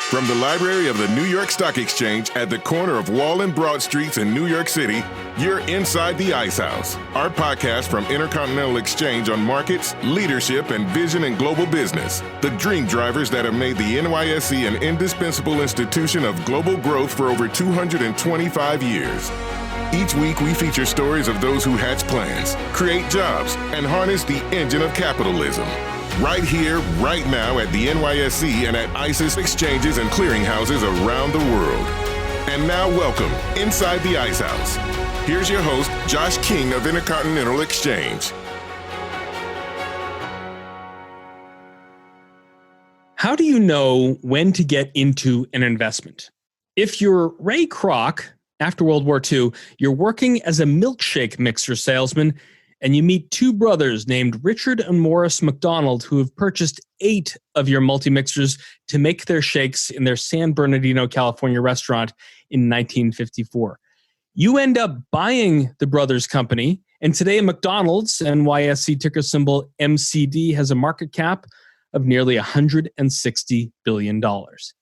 From the library of the New York Stock Exchange at the corner of Wall and Broad Streets in New York City, you're inside the Ice House, our podcast from Intercontinental Exchange on markets, leadership, and vision in global business. The dream drivers that have made the NYSE an indispensable institution of global growth for over 225 years. Each week, we feature stories of those who hatch plans, create jobs, and harness the engine of capitalism. Right here, right now at the NYSE and at ICE's exchanges and clearinghouses around the world. And now welcome inside the Ice House. Here's your host, Josh King of Intercontinental Exchange. How do you know when to get into an investment? If you're Ray Kroc, after World War II, you're working as a milkshake mixer salesman, and you meet two brothers named Richard and Morris McDonald who have purchased 8 of your multi-mixers to make their shakes in their San Bernardino, California restaurant in 1954. You end up buying the brothers' company, and today McDonald's, NYSE ticker symbol MCD, has a market cap of nearly $160 billion. Let's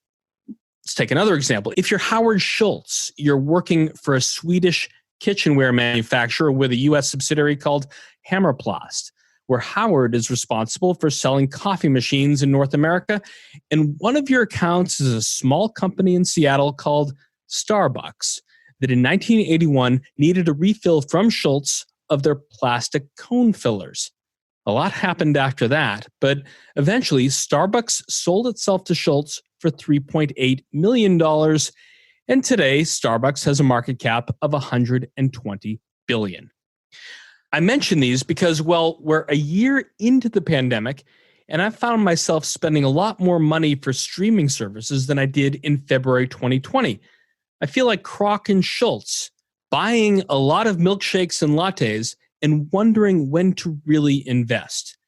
take another example. If you're Howard Schultz, you're working for a Swedish kitchenware manufacturer with a U.S. subsidiary called Hammerplast, where Howard is responsible for selling coffee machines in North America. And one of your accounts is a small company in Seattle called Starbucks that in 1981 needed a refill from Schultz of their plastic cone fillers. A lot happened after that, but eventually Starbucks sold itself to Schultz for $3.8 million. And today, Starbucks has a market cap of $120 billion. I mention these because, well, we're a year into the pandemic, and I found myself spending a lot more money for streaming services than I did in February 2020. I feel like Kroc and Schultz, buying a lot of milkshakes and lattes and wondering when to really invest.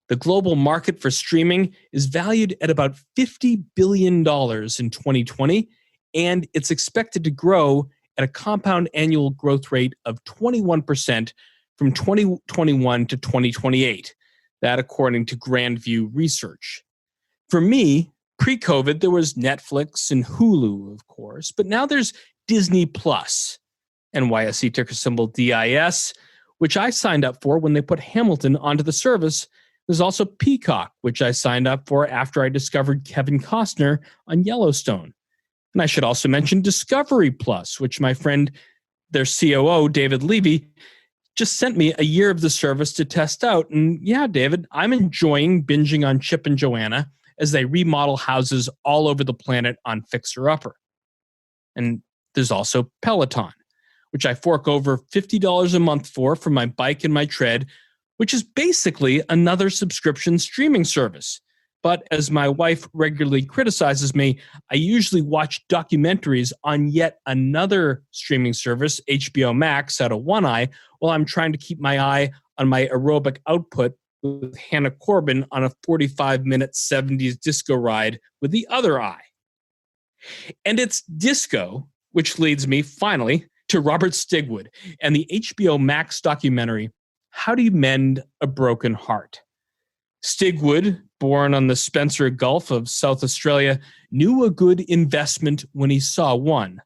The global market for streaming is valued at about $50 billion in 2020, and it's expected to grow at a compound annual growth rate of 21% from 2021 to 2028. That according to Grandview Research. For me, pre-COVID, there was Netflix and Hulu, of course, but now there's Disney Plus, NYSE ticker symbol DIS, which I signed up for when they put Hamilton onto the service. There's also Peacock, which I signed up for after I discovered Kevin Costner on Yellowstone. And I should also mention Discovery Plus, which my friend, their COO, David Levy, just sent me a year of the service to test out. And yeah, David, I'm enjoying binging on Chip and Joanna as they remodel houses all over the planet on Fixer Upper. And there's also Peloton, which I fork over $50 a month for my bike and my tread, which is basically another subscription streaming service. But as my wife regularly criticizes me, I usually watch documentaries on yet another streaming service, HBO Max, out of one eye, while I'm trying to keep my eye on my aerobic output with Hannah Corbin on a 45-minute 70s disco ride with the other eye. And it's disco, which leads me, finally, to Robert Stigwood and the HBO Max documentary, How Do You Mend a Broken Heart? Stigwood, born on the Spencer Gulf of South Australia, knew a good investment when he saw one,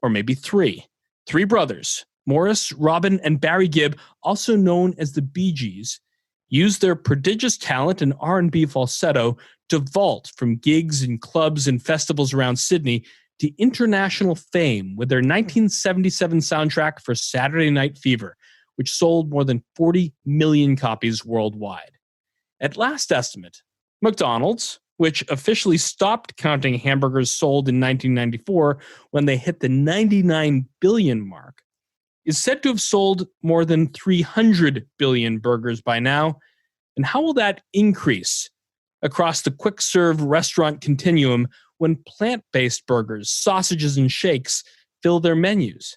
or maybe three. 3 brothers, Morris, Robin, and Barry Gibb, also known as the Bee Gees, used their prodigious talent and R&B falsetto to vault from gigs and clubs and festivals around Sydney to international fame with their 1977 soundtrack for Saturday Night Fever, which sold more than 40 million copies worldwide. At last estimate, McDonald's, which officially stopped counting hamburgers sold in 1994 when they hit the 99 billion mark, is said to have sold more than 300 billion burgers by now. And how will that increase across the quick-serve restaurant continuum when plant-based burgers, sausages, and shakes fill their menus?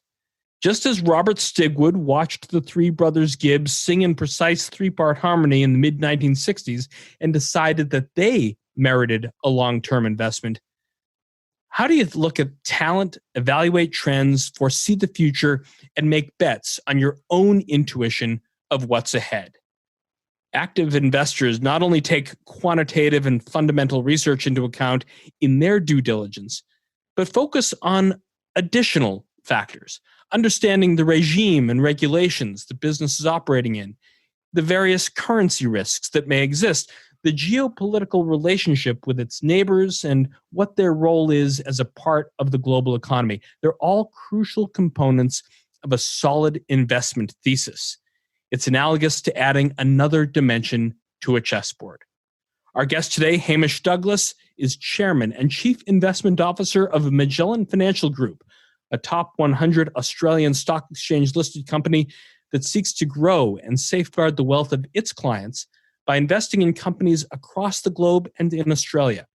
Just as Robert Stigwood watched the 3 brothers Gibb sing in precise 3-part harmony in the mid-1960s and decided that they merited a long-term investment, how do you look at talent, evaluate trends, foresee the future, and make bets on your own intuition of what's ahead? Active investors not only take quantitative and fundamental research into account in their due diligence, but focus on additional factors, understanding the regime and regulations the business is operating in, the various currency risks that may exist, the geopolitical relationship with its neighbors, and what their role is as a part of the global economy. They're all crucial components of a solid investment thesis. It's analogous to adding another dimension to a chessboard. Our guest today, Hamish Douglass, is Chairman and Chief Investment Officer of Magellan Financial Group, a top 100 Australian stock exchange-listed company that seeks to grow and safeguard the wealth of its clients by investing in companies across the globe and in Australia.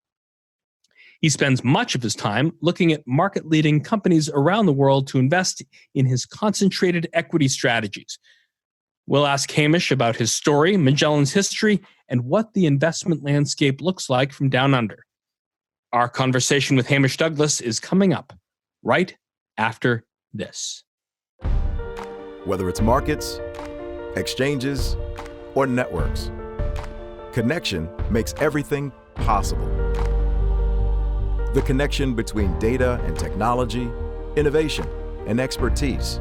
He spends much of his time looking at market-leading companies around the world to invest in his concentrated equity strategies. We'll ask Hamish about his story, Magellan's history, and what the investment landscape looks like from down under. Our conversation with Hamish Douglass is coming up right after this. Whether it's markets, exchanges, or networks, connection makes everything possible. The connection between data and technology, innovation and expertise,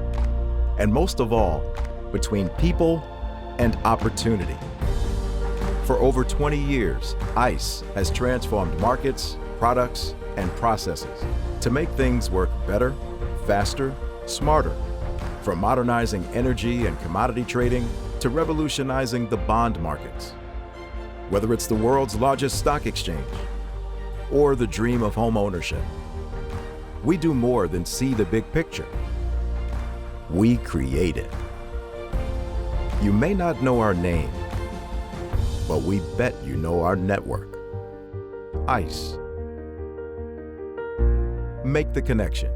and most of all, between people and opportunity. For over 20 years, ICE has transformed markets, products, and processes to make things work better, faster, smarter. From modernizing energy and commodity trading to revolutionizing the bond markets. Whether it's the world's largest stock exchange or the dream of home ownership, we do more than see the big picture. We create it. You may not know our name, but we bet you know our network. ICE. Make the connection.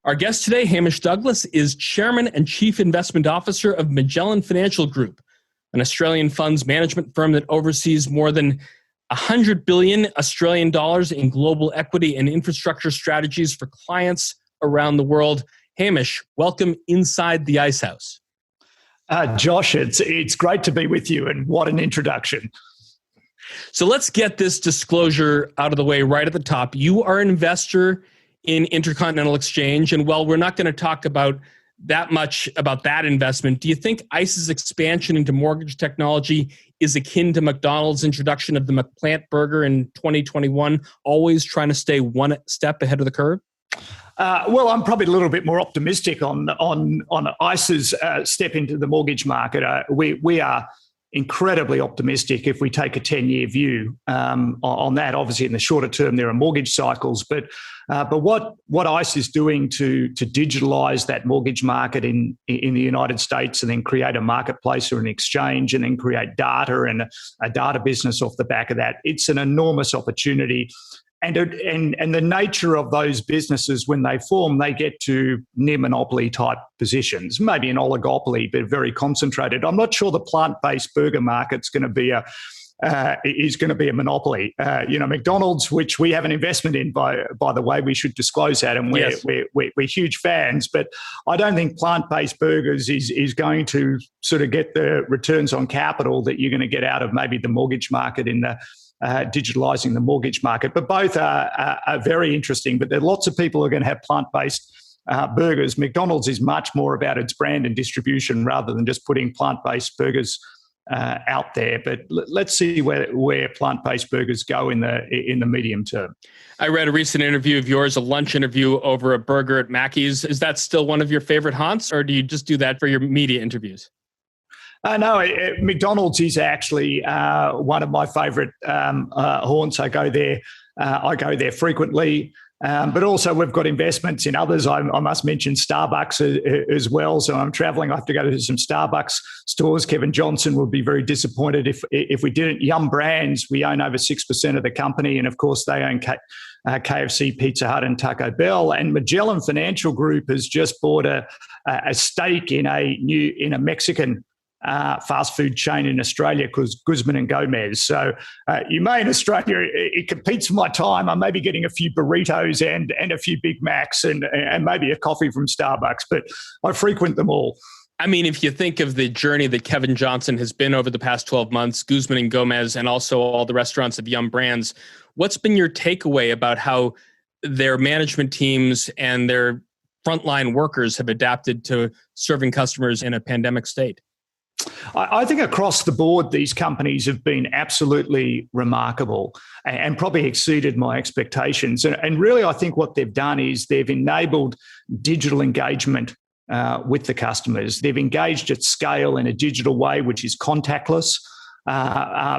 Our guest today, Hamish Douglass, is Chairman and Chief Investment Officer of Magellan Financial Group, an Australian funds management firm that oversees more than 100 billion Australian dollars in global equity and infrastructure strategies for clients around the world. Hamish, welcome inside the Ice House. Josh, it's great to be with you, and what an introduction. So let's get this disclosure out of the way right at the top. You are an investor in Intercontinental Exchange, and while we're not going to talk about that much about that investment, do you think ICE's expansion into mortgage technology is akin to McDonald's introduction of the McPlant burger in 2021, always trying to stay one step ahead of the curve? Well, I'm probably a little bit more optimistic on ICE's step into the mortgage market. We are incredibly optimistic if we take a 10-year view on that. Obviously, in the shorter term, there are mortgage cycles, but what ICE is doing to digitalise that mortgage market in the United States, and then create a marketplace or an exchange, and then create data and a data business off the back of that, it's an enormous opportunity. And the nature of those businesses, when they form, they get to near monopoly type positions, maybe an oligopoly, but very concentrated. I'm not sure the plant-based burger market's going to be a monopoly. McDonald's, which we have an investment in, by the way, we should disclose that, and we're huge fans. But I don't think plant-based burgers is going to sort of get the returns on capital that you're going to get out of maybe the mortgage market in the digitalising the mortgage market. But both are very interesting. But there are lots of people who are going to have plant-based burgers. McDonald's is much more about its brand and distribution rather than just putting plant-based burgers out there. But let's see where plant-based burgers go in the medium term. I read a recent interview of yours, a lunch interview over a burger at Mackey's. Is that still one of your favorite haunts, or do you just do that for your media interviews? No, McDonald's is actually one of my favourite haunts. I go there frequently. But also we've got investments in others. I must mention Starbucks as well. So I'm travelling. I have to go to some Starbucks stores. Kevin Johnson would be very disappointed if we didn't. Yum Brands, we own over 6% of the company. And of course, they own KFC, Pizza Hut and Taco Bell. And Magellan Financial Group has just bought a stake in a Mexican fast food chain in Australia called Guzman and Gomez. So you may in Australia, it competes for my time. I may be getting a few burritos and a few Big Macs and maybe a coffee from Starbucks, but I frequent them all. I mean, if you think of the journey that Kevin Johnson has been over the past 12 months, Guzman and Gomez, and also all the restaurants of Yum Brands, what's been your takeaway about how their management teams and their frontline workers have adapted to serving customers in a pandemic state? I think across the board, these companies have been absolutely remarkable and probably exceeded my expectations. And really, I think what they've done is they've enabled digital engagement with the customers. They've engaged at scale in a digital way, which is contactless,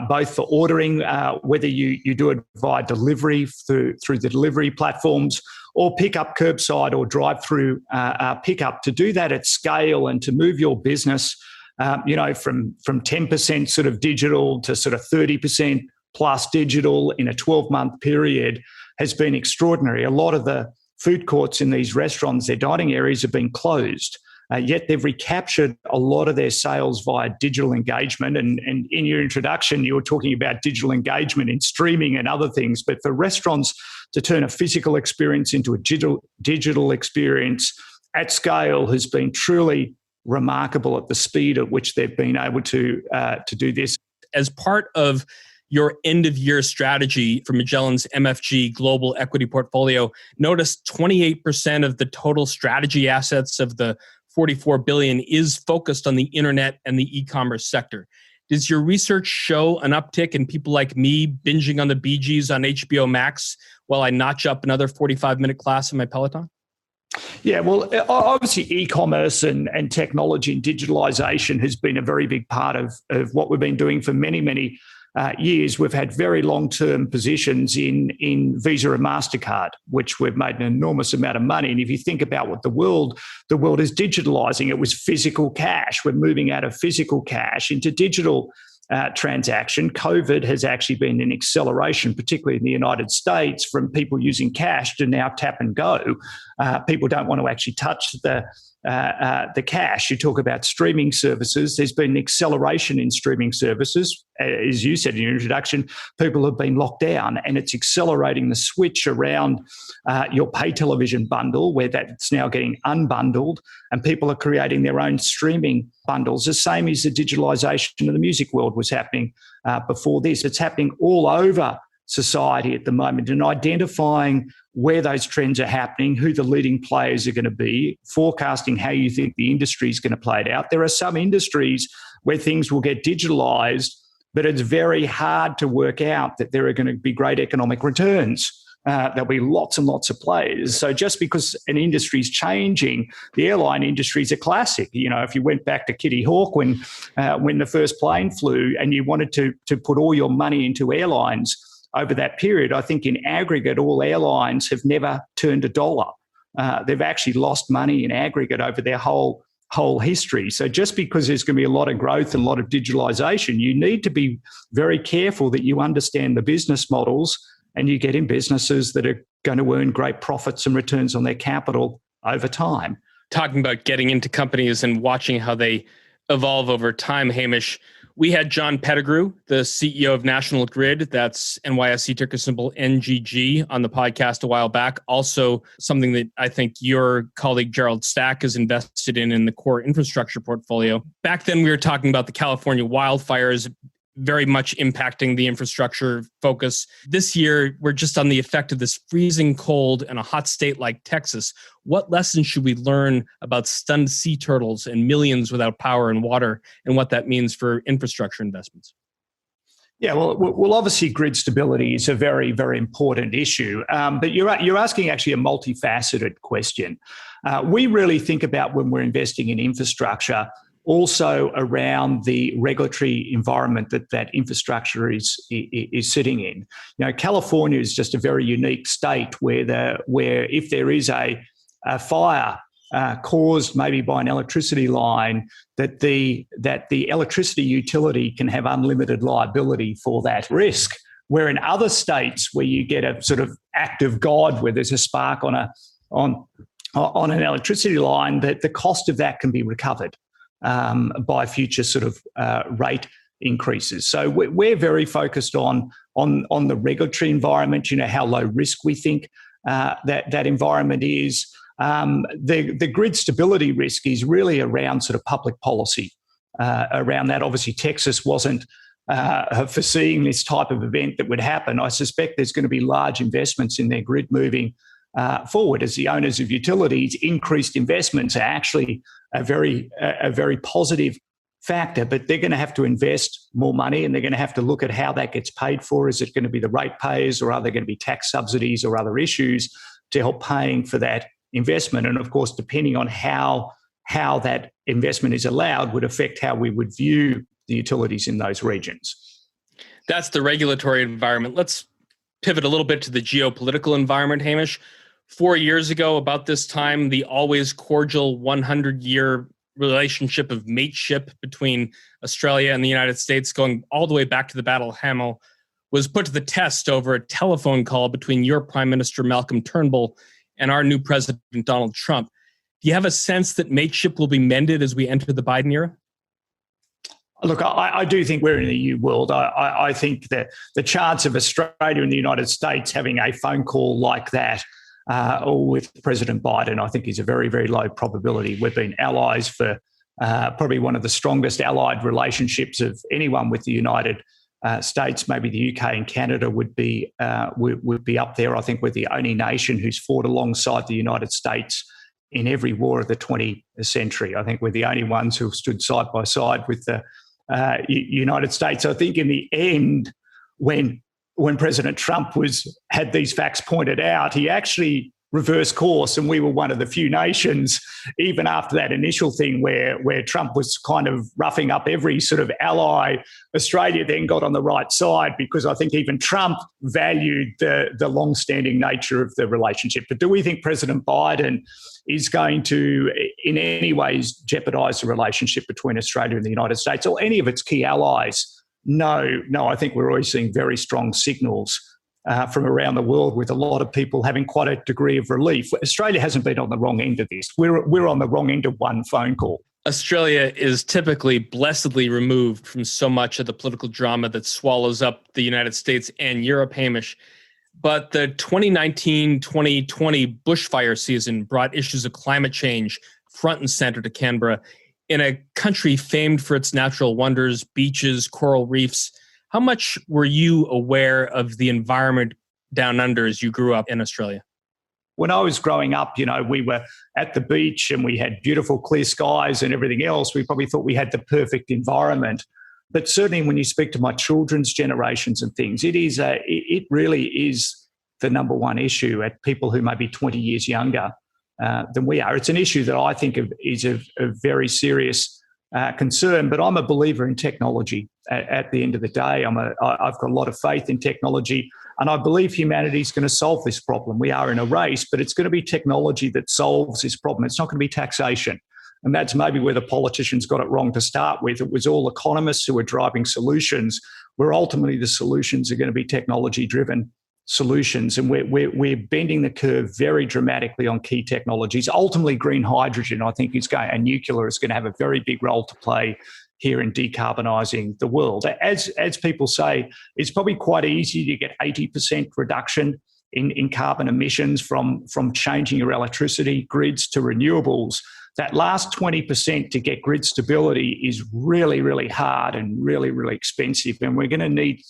both for ordering, whether you do it via delivery through the delivery platforms, or pick up curbside or drive-through pickup. To do that at scale and to move your business from 10% sort of digital to sort of 30% plus digital in a 12-month period has been extraordinary. A lot of the food courts in these restaurants, their dining areas have been closed, yet they've recaptured a lot of their sales via digital engagement. And in your introduction, you were talking about digital engagement in streaming and other things. But for restaurants to turn a physical experience into a digital experience at scale has been truly remarkable at the speed at which they've been able to do this. As part of your end-of-year strategy for Magellan's MFG Global Equity Portfolio, notice 28% of the total strategy assets of the $44 billion is focused on the internet and the e-commerce sector. Does your research show an uptick in people like me binging on the Bee Gees on HBO Max while I notch up another 45-minute class in my Peloton? Yeah, well, obviously e-commerce and technology and digitalization has been a very big part of what we've been doing for many, many years. We've had very long-term positions in Visa and MasterCard, which we've made an enormous amount of money. And if you think about what the world is digitalizing, it was physical cash. We're moving out of physical cash into digital transaction. COVID has actually been an acceleration, particularly in the United States, from people using cash to now tap and go. People don't want to actually touch the cash. You talk about streaming services. There's been an acceleration in streaming services. As you said in your introduction, people have been locked down, and it's accelerating the switch around your pay television bundle, where that's now getting unbundled, and people are creating their own streaming bundles, the same as the digitalization of the music world was happening before this. It's happening all over society at the moment, and identifying where those trends are happening, who the leading players are going to be, forecasting how you think the industry is going to play it out. There are some industries where things will get digitalized, but it's very hard to work out that there are going to be great economic returns. There'll be lots and lots of players. So just because an industry is changing, the airline industry is a classic. You know, if you went back to Kitty Hawk when the first plane flew and you wanted to put all your money into airlines over that period, I think in aggregate, all airlines have never turned a dollar. They've actually lost money in aggregate over their whole history. So just because there's going to be a lot of growth and a lot of digitalization, you need to be very careful that you understand the business models and you get in businesses that are going to earn great profits and returns on their capital over time. Talking about getting into companies and watching how they evolve over time, Hamish, we had John Pettigrew, the CEO of National Grid, that's NYSE ticker symbol NGG, on the podcast a while back. Also, something that I think your colleague Gerald Stack is invested in the core infrastructure portfolio. Back then, we were talking about the California wildfires very much impacting the infrastructure focus. This year, we're just on the effect of this freezing cold in a hot state like Texas. What lessons should we learn about stunned sea turtles and millions without power and water, and what that means for infrastructure investments? Yeah, well, obviously, grid stability is a very, very important issue. But you're asking actually a multifaceted question. We really think about, when we're investing in infrastructure, also around the regulatory environment that infrastructure is sitting in. You know, California is just a very unique state where if there is a fire caused maybe by an electricity line, that the electricity utility can have unlimited liability for that risk. Where in other states where you get a sort of act of God, where there's a spark on an electricity line, that the cost of that can be recovered by future sort of rate increases. So we're very focused on the regulatory environment. You know, how low risk we think that environment is. The grid stability risk is really around sort of public policy around that. Obviously, Texas wasn't foreseeing this type of event that would happen. I suspect there's going to be large investments in their grid moving forward as the owners of utilities. Increased investments are actually a very positive factor, but they're going to have to invest more money, and they're going to have to look at how that gets paid for. Is it going to be the ratepayers, or are there going to be tax subsidies or other issues to help paying for that investment? And of course, depending on how that investment is allowed would affect how we would view the utilities in those regions. That's the regulatory environment. Let's pivot a little bit to the geopolitical environment, Hamish. 4 years ago, about this time, the always cordial 100-year relationship of mateship between Australia and the United States, going all the way back to the Battle of Hamel, was put to the test over a telephone call between your Prime Minister Malcolm Turnbull and our new President Donald Trump. Do you have a sense that mateship will be mended as we enter the Biden era? Look, I do think we're in a new world. I think that the chance of Australia and the United States having a phone call like that with President Biden, I think is a very, very low probability. We've been allies for probably one of the strongest allied relationships of anyone with the United States. Maybe the UK and Canada would be up there. I think we're the only nation who's fought alongside the United States in every war of the 20th century. I think we're the only ones who have stood side by side with the United States. I think in the end, when President Trump had these facts pointed out, he actually reversed course, and we were one of the few nations, even after that initial thing where Trump was kind of roughing up every sort of ally, Australia then got on the right side, because I think even Trump valued the long-standing nature of the relationship. But do we think President Biden is going to in any ways jeopardise the relationship between Australia and the United States or any of its key allies? No, I think we're always seeing very strong signals from around the world, with a lot of people having quite a degree of relief. Australia hasn't been on the wrong end of this. We're on the wrong end of one phone call. Australia is typically blessedly removed from so much of the political drama that swallows up the United States and Europe, Hamish. But the 2019-2020 bushfire season brought issues of climate change front and center to Canberra. In a country famed for its natural wonders, beaches, coral reefs, how much were you aware of the environment down under as you grew up in Australia? When I was growing up, we were at the beach and we had beautiful clear skies and everything else. We probably thought we had the perfect environment. But certainly when you speak to my children's generations and things, it really is the number one issue at people who may be 20 years younger than we are. It's an issue that I think is a very serious concern, but I'm a believer in technology. At the end of the day, I've got a lot of faith in technology, and I believe humanity is going to solve this problem. We are in a race, but it's going to be technology that solves this problem. It's not going to be taxation. And that's maybe where the politicians got it wrong to start with. It was all economists who were driving solutions, where ultimately the solutions are going to be technology-driven solutions. And we're bending the curve very dramatically on key technologies. Ultimately, green hydrogen, I think, and nuclear is going to have a very big role to play here in decarbonising the world. As people say, it's probably quite easy to get 80% reduction in carbon emissions from changing your electricity grids to renewables. That last 20% to get grid stability is really, really hard and really, really expensive. And we're going to need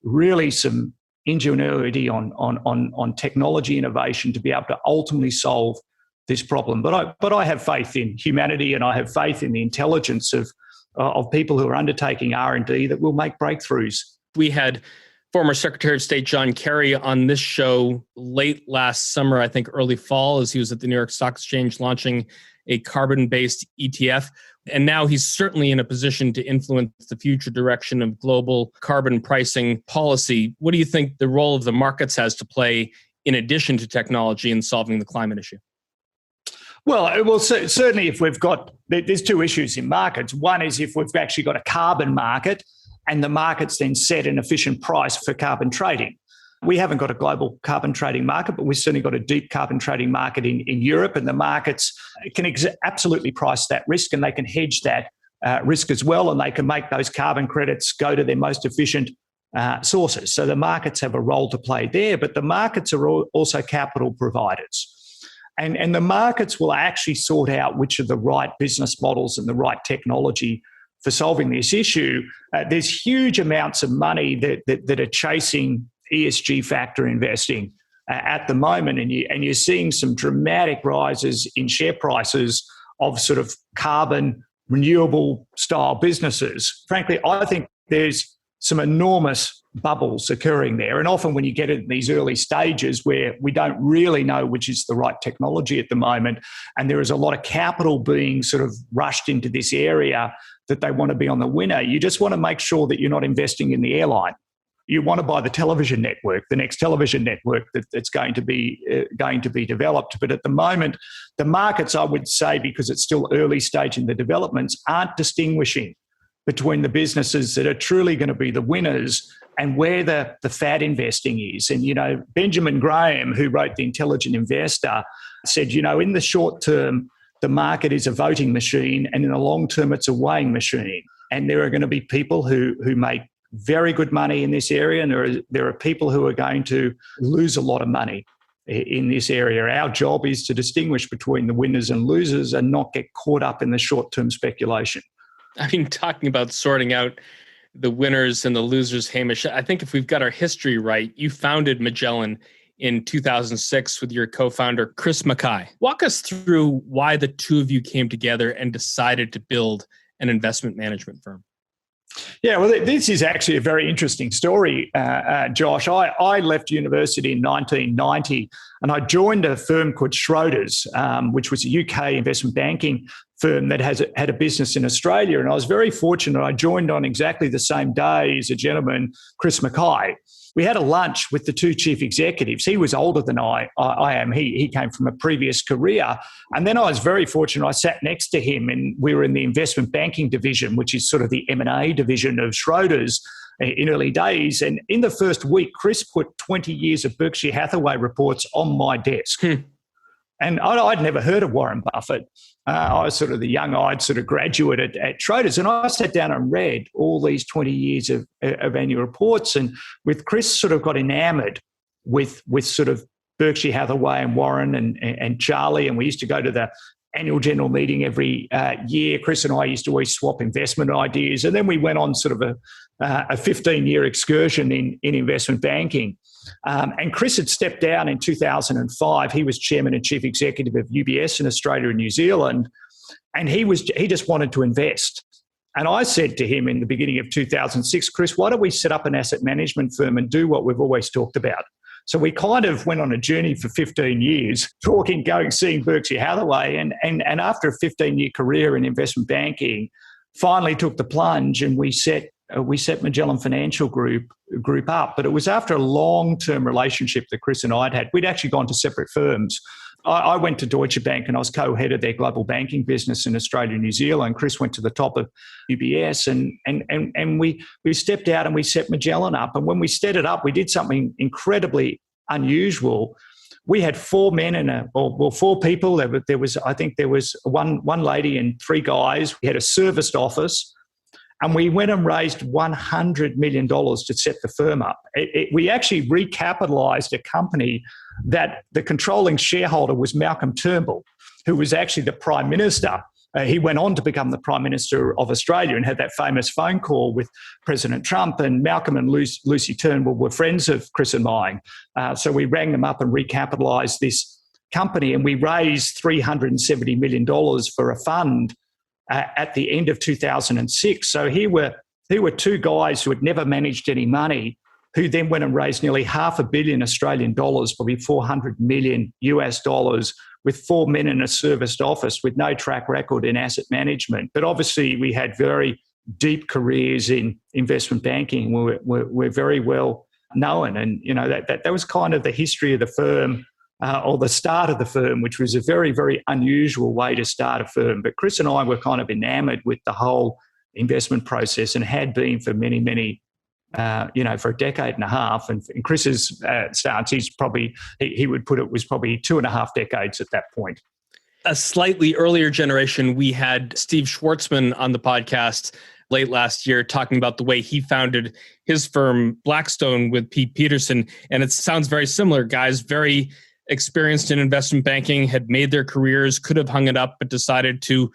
really some ingenuity on technology innovation to be able to ultimately solve this problem. But I have faith in humanity, and I have faith in the intelligence of people who are undertaking R&D that will make breakthroughs. We had former Secretary of State John Kerry on this show late last summer, I think early fall, as he was at the New York Stock Exchange launching a carbon-based ETF. And now he's certainly in a position to influence the future direction of global carbon pricing policy. What do you think the role of the markets has to play in addition to technology in solving the climate issue? Well, certainly if there's two issues in markets. One is if we've actually got a carbon market and the markets then set an efficient price for carbon trading. We haven't got a global carbon trading market, but we've certainly got a deep carbon trading market in Europe, and the markets can absolutely price that risk, and they can hedge that risk as well, and they can make those carbon credits go to their most efficient sources. So the markets have a role to play there, but the markets are also capital providers. And the markets will actually sort out which are the right business models and the right technology for solving this issue. There's huge amounts of money that are chasing ESG factor investing at the moment, and you're seeing some dramatic rises in share prices of sort of carbon renewable style businesses. Frankly, I think there's some enormous bubbles occurring there. And often when you get in these early stages where we don't really know which is the right technology at the moment, and there is a lot of capital being sort of rushed into this area that they want to be on the winner, you just want to make sure that you're not investing in the airline. You want to buy the television network, the next television network that's going to be developed. But at the moment, the markets, I would say, because it's still early stage in the developments, aren't distinguishing between the businesses that are truly going to be the winners and where the fat investing is. And, Benjamin Graham, who wrote The Intelligent Investor, said, in the short term, the market is a voting machine, and in the long term, it's a weighing machine. And there are going to be people who make very good money in this area, and there are people who are going to lose a lot of money in this area. Our job is to distinguish between the winners and losers and not get caught up in the short-term speculation. I mean, talking about sorting out the winners and the losers, Hamish, I think if we've got our history right, you founded Magellan in 2006 with your co-founder, Chris Mackay. Walk us through why the two of you came together and decided to build an investment management firm. Yeah, well, this is actually a very interesting story, Josh. I left university in 1990 and I joined a firm called Schroders, which was a UK investment banking firm that had a business in Australia. And I was very fortunate. I joined on exactly the same day as a gentleman, Chris Mackay. We had a lunch with the two chief executives. He was older than I am. He came from a previous career. And then I was very fortunate. I sat next to him and we were in the investment banking division, which is sort of the M&A division of Schroders in early days. And in the first week, Chris put 20 years of Berkshire Hathaway reports on my desk. And I'd never heard of Warren Buffett. I was sort of the young-eyed sort of graduate at Schroders, and I sat down and read all these 20 years of annual reports. And with Chris, sort of got enamored with sort of Berkshire Hathaway and Warren and Charlie, and we used to go to the annual general meeting every year. Chris and I used to always swap investment ideas, and then we went on sort of a 15-year excursion in investment banking. And Chris had stepped down in 2005. He was chairman and chief executive of UBS in Australia and New Zealand, and he just wanted to invest. And I said to him in the beginning of 2006, Chris, why don't we set up an asset management firm and do what we've always talked about? So we kind of went on a journey for 15 years, seeing Berkshire Hathaway, and after a 15-year career in investment banking, finally took the plunge, and we set Magellan Financial Group up. But it was after a long-term relationship that Chris and I had. We'd actually gone to separate firms. I went to Deutsche Bank and I was co-head of their global banking business in Australia and New Zealand. Chris went to the top of UBS, and we stepped out and we set Magellan up. And when we set it up, we did something incredibly unusual. We had four men four people. There was one lady and three guys. We had a serviced office. And we went and raised $100 million to set the firm up. We actually recapitalised a company that the controlling shareholder was Malcolm Turnbull, who was actually the Prime Minister. He went on to become the Prime Minister of Australia and had that famous phone call with President Trump. And Malcolm and Lucy Turnbull were friends of Chris and mine. So we rang them up and recapitalised this company, and we raised $370 million for a fund at the end of 2006. So here were two guys who had never managed any money, who then went and raised nearly $500 million Australian dollars, probably $400 million US dollars, with four men in a serviced office with no track record in asset management. But obviously we had very deep careers in investment banking. We're very well known. And, that was kind of the history of the firm, or the start of the firm, which was a very, very unusual way to start a firm. But Chris and I were kind of enamored with the whole investment process and had been for many, for a decade and a half. And in Chris's stance, he would put it was probably 2.5 decades at that point. A slightly earlier generation, we had Steve Schwartzman on the podcast late last year talking about the way he founded his firm, Blackstone, with Pete Peterson. And it sounds very similar, guys, very experienced in investment banking, had made their careers, could have hung it up, but decided to,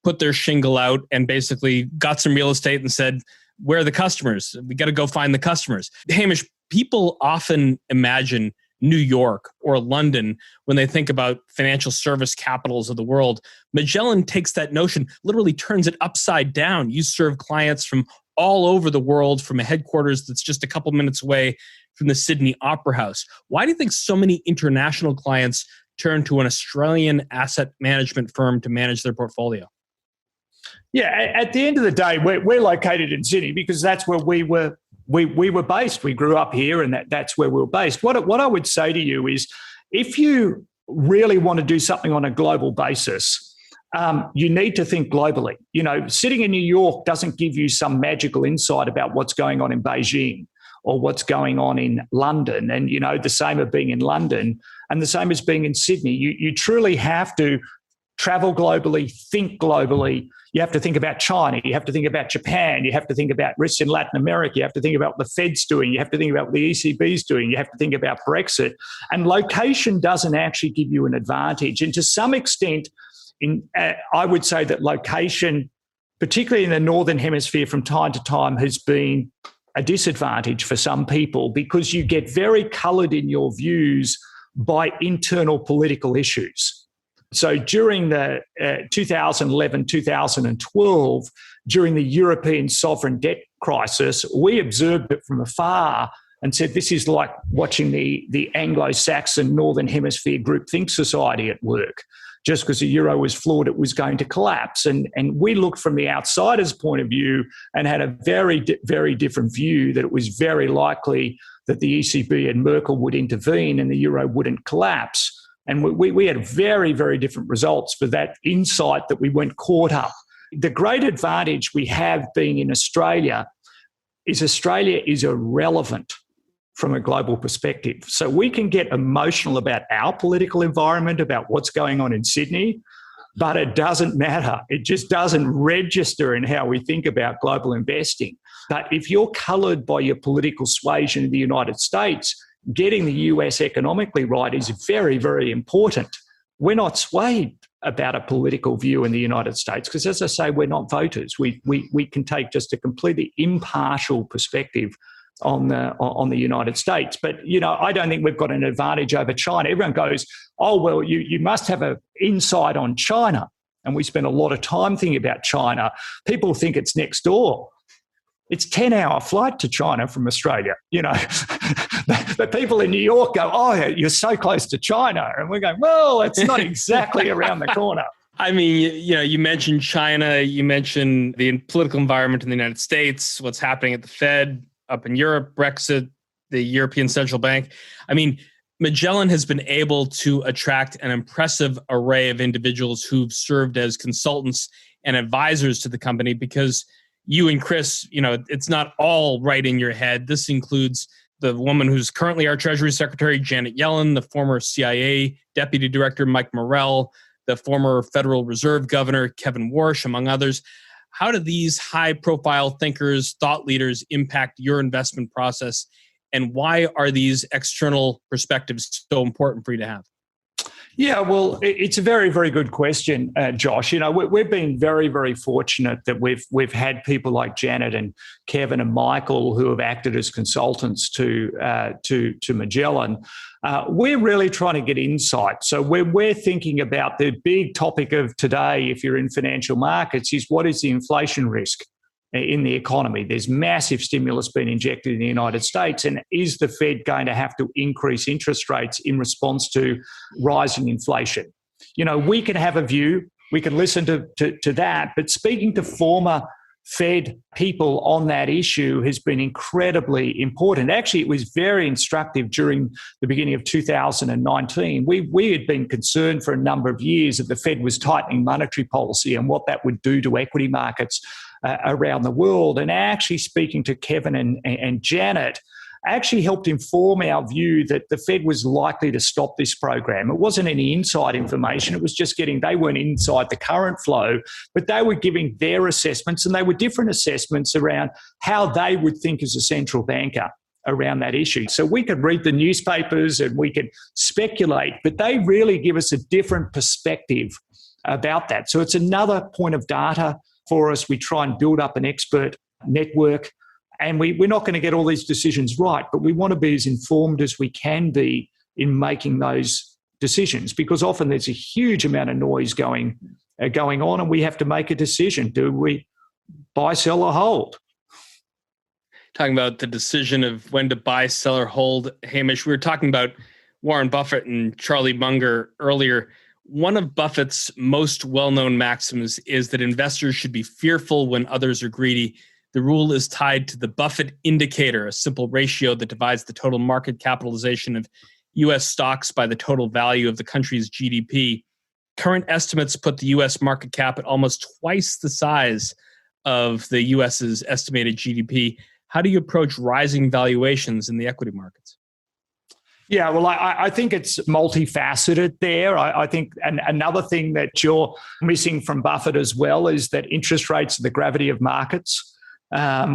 put their shingle out and basically got some real estate and said, where are the customers? We got to go find the customers. Hamish, people often imagine New York or London when they think about financial service capitals of the world. Magellan takes that notion, literally turns it upside down. You serve clients from all over the world from a headquarters that's just a couple minutes away from the Sydney Opera House. Why do you think so many international clients turn to an Australian asset management firm to manage their portfolio? Yeah, at the end of the day, we're located in Sydney because that's where we were based. We grew up here, and that's where we were based. What I would say to you is, if you really want to do something on a global basis, you need to think globally. Sitting in New York doesn't give you some magical insight about what's going on in Beijing or what's going on in London. And, the same of being in London and the same as being in Sydney. You truly have to travel globally, think globally. You have to think about China. You have to think about Japan. You have to think about risks in Latin America. You have to think about what the Fed's doing. You have to think about what the ECB's doing. You have to think about Brexit. And location doesn't actually give you an advantage. And to some extent, I would say that location, particularly in the Northern Hemisphere from time to time, has been a disadvantage for some people because you get very coloured in your views by internal political issues. So during the 2011, 2012, during the European sovereign debt crisis, we observed it from afar and said this is like watching the Anglo-Saxon Northern Hemisphere groupthink society at work. Just because the euro was flawed, it was going to collapse. And we looked from the outsider's point of view and had a very, very different view that it was very likely that the ECB and Merkel would intervene and the euro wouldn't collapse. And we had very, very different results for that insight that we weren't caught up. The great advantage we have being in Australia is irrelevant from a global perspective. So we can get emotional about our political environment, about what's going on in Sydney, but it doesn't matter. It just doesn't register in how we think about global investing. But if you're coloured by your political suasion in the United States, getting the US economically right is very, very important. We're not swayed about a political view in the United States because, as I say, we're not voters. We can take just a completely impartial perspective on the United States. But, I don't think we've got an advantage over China. Everyone goes, oh, well, you must have an insight on China. And we spend a lot of time thinking about China. People think it's next door. It's a 10-hour flight to China from Australia, But people in New York go, oh, you're so close to China. And we're going, well, it's not exactly around the corner. I mean, you mentioned China, you mentioned the political environment in the United States, what's happening at the Fed, up in Europe, Brexit, the European Central Bank. I mean, Magellan has been able to attract an impressive array of individuals who've served as consultants and advisors to the company because you and Chris, it's not all right in your head. This includes the woman who's currently our Treasury Secretary, Janet Yellen, the former CIA Deputy Director, Mike Morrell, the former Federal Reserve Governor, Kevin Warsh, among others. How do these high-profile thinkers, thought leaders impact your investment process? And why are these external perspectives so important for you to have? Yeah, well, it's a very, very good question, Josh. We've been very, very fortunate that we've had people like Janet and Kevin and Michael who have acted as consultants to Magellan. We're really trying to get insight. So we're thinking about the big topic of today, if you're in financial markets, is what is the inflation risk in the economy? There's massive stimulus being injected in the United States. And is the Fed going to have to increase interest rates in response to rising inflation? We can have a view, we can listen to that, but speaking to former Fed people on that issue has been incredibly important. Actually, it was very instructive during the beginning of 2019. We had been concerned for a number of years that the Fed was tightening monetary policy and what that would do to equity markets around the world. And actually speaking to Kevin and Janet actually helped inform our view that the Fed was likely to stop this program. It wasn't any inside information. It was just they weren't inside the current flow, but they were giving their assessments, and they were different assessments around how they would think as a central banker around that issue. So we could read the newspapers and we could speculate, but they really give us a different perspective about that. So it's another point of data for us. We try and build up an expert network, and we're not going to get all these decisions right, but we want to be as informed as we can be in making those decisions, because often there's a huge amount of noise going on, and we have to make a decision. Do we buy, sell, or hold? Talking about the decision of when to buy, sell, or hold, Hamish, we were talking about Warren Buffett and Charlie Munger earlier. One of Buffett's most well-known maxims is that investors should be fearful when others are greedy. The rule is tied to the Buffett indicator, a simple ratio that divides the total market capitalization of U.S. stocks by the total value of the country's GDP. Current estimates put the U.S. market cap at almost twice the size of the U.S.'s estimated GDP. How do you approach rising valuations in the equity markets? Yeah, well, I think it's multifaceted there. I think another thing that you're missing from Buffett as well is that interest rates are the gravity of markets,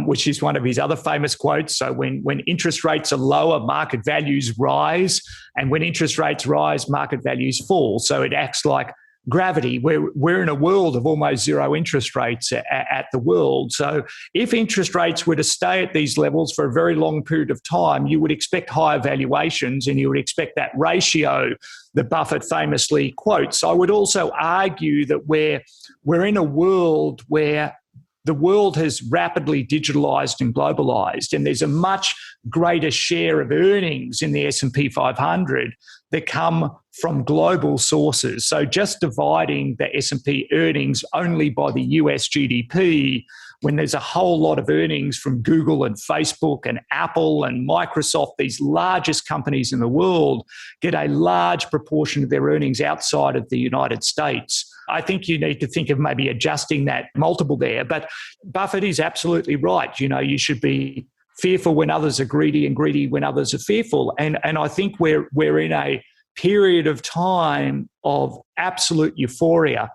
which is one of his other famous quotes. So when interest rates are lower, market values rise. And when interest rates rise, market values fall. So it acts like gravity. We're in a world of almost zero interest rates at the world. So if interest rates were to stay at these levels for a very long period of time, you would expect higher valuations, and you would expect that ratio that Buffett famously quotes. I would also argue that we're in a world where the world has rapidly digitalized and globalized, and there's a much greater share of earnings in the S&P 500 that come from global sources. So just dividing the S&P earnings only by the US GDP, when there's a whole lot of earnings from Google and Facebook and Apple and Microsoft, these largest companies in the world, get a large proportion of their earnings outside of the United States. I think you need to think of maybe adjusting that multiple there. But Buffett is absolutely right. You know, you should be fearful when others are greedy and greedy when others are fearful. And I think we're in a period of time of absolute euphoria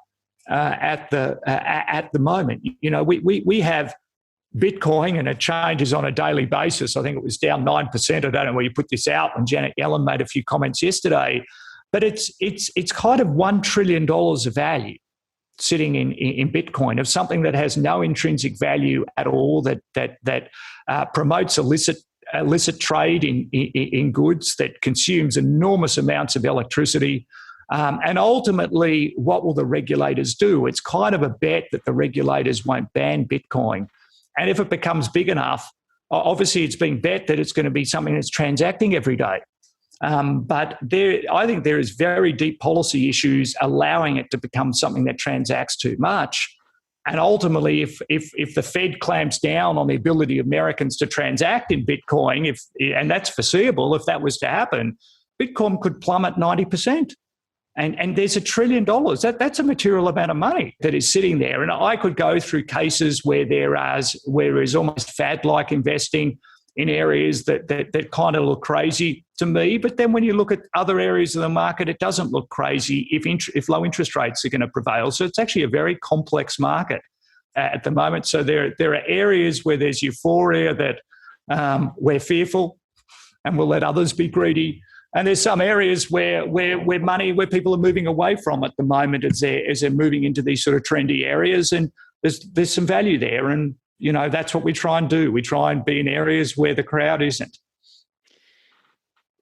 at the moment. You know, we have Bitcoin, and it changes on a daily basis. I think it was down 9%. I don't know where you put this out, and Janet Yellen made a few comments yesterday. But it's kind of $1 trillion of value sitting in Bitcoin, of something that has no intrinsic value at all, that promotes illicit trade in goods, that consumes enormous amounts of electricity. And ultimately, what will the regulators do? It's kind of a bet that the regulators won't ban Bitcoin. And if it becomes big enough, obviously it's being bet that it's going to be something that's transacting every day. But I think there is very deep policy issues allowing it to become something that transacts too much. And ultimately, if the Fed clamps down on the ability of Americans to transact in Bitcoin, and that's foreseeable, if that was to happen, Bitcoin could plummet 90%. And there's $1 trillion. That's a material amount of money that is sitting there. And I could go through cases where there is almost fad-like investing in areas that kind of look crazy to me. But then when you look at other areas of the market, it doesn't look crazy if low interest rates are going to prevail. So it's actually a very complex market at the moment. So there are areas where there's euphoria that we're fearful and we'll let others be greedy. And there's some areas where people are moving away from at the moment as they're moving into these sort of trendy areas. And there's some value there. And you know, that's what we try and do. We try and be in areas where the crowd isn't.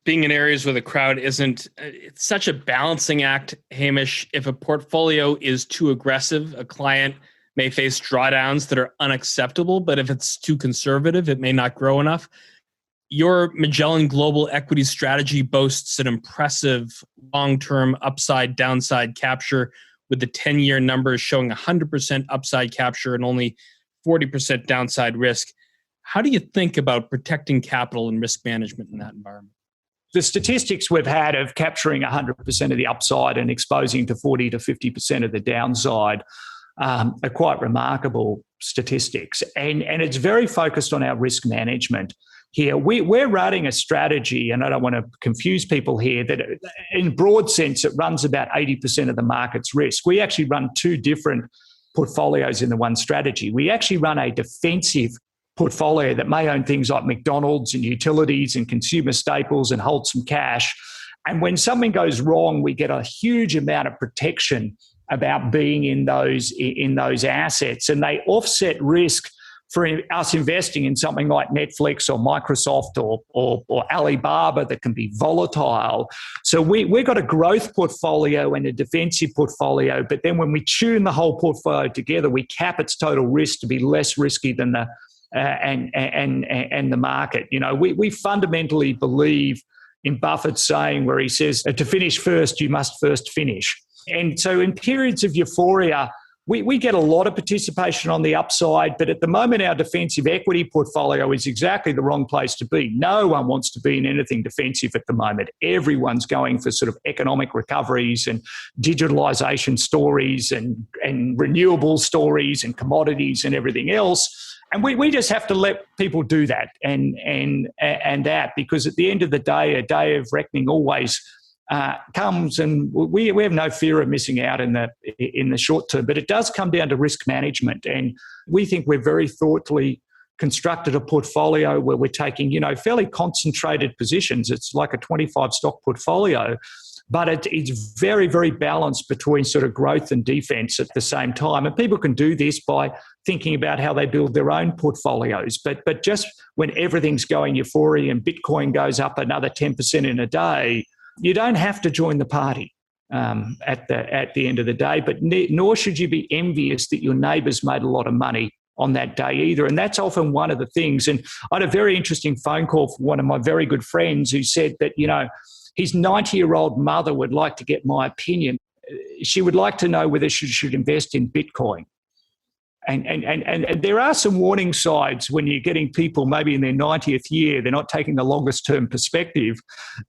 Being in areas where the crowd isn't, it's such a balancing act, Hamish. If a portfolio is too aggressive, a client may face drawdowns that are unacceptable, but if it's too conservative, it may not grow enough. Your Magellan Global Equity strategy boasts an impressive long-term upside-downside capture, with the 10-year numbers showing 100% upside capture and only 40% downside risk. How do you think about protecting capital and risk management in that environment? The statistics we've had of capturing 100% of the upside and exposing to 40 to 50% of the downside are quite remarkable statistics. And it's very focused on our risk management here. We're running a strategy, and I don't want to confuse people here, that in broad sense, it runs about 80% of the market's risk. We actually run two different portfolios in the one strategy. We actually run a defensive portfolio that may own things like McDonald's and utilities and consumer staples and hold some cash. And when something goes wrong, we get a huge amount of protection about being in those assets, and they offset risk for us investing in something like Netflix or Microsoft or Alibaba that can be volatile. So we've got a growth portfolio and a defensive portfolio, but then when we tune the whole portfolio together, we cap its total risk to be less risky than the and the market. You know, we fundamentally believe in Buffett's saying where he says, to finish first, you must first finish. And so in periods of euphoria, we get a lot of participation on the upside, but at the moment, our defensive equity portfolio is exactly the wrong place to be. No one wants to be in anything defensive at the moment. Everyone's going for sort of economic recoveries and digitalization stories and renewable stories and commodities and everything else. And we just have to let people do that and that, because at the end of the day, a day of reckoning always comes, and we have no fear of missing out in the short term. But it does come down to risk management, and we think we're very thoughtfully constructed a portfolio where we're taking, you know, fairly concentrated positions. It's like a 25 stock portfolio, but it's very, very balanced between sort of growth and defense at the same time. And people can do this by thinking about how they build their own portfolios. But just when everything's going euphoria and Bitcoin goes up another 10% in a day, you don't have to join the party at the end of the day, but nor should you be envious that your neighbours made a lot of money on that day either. And that's often one of the things. And I had a very interesting phone call from one of my very good friends who said that, you know, his 90-year-old mother would like to get my opinion. She would like to know whether she should invest in Bitcoin. And there are some warning signs when you're getting people maybe in their 90th year, they're not taking the longest term perspective,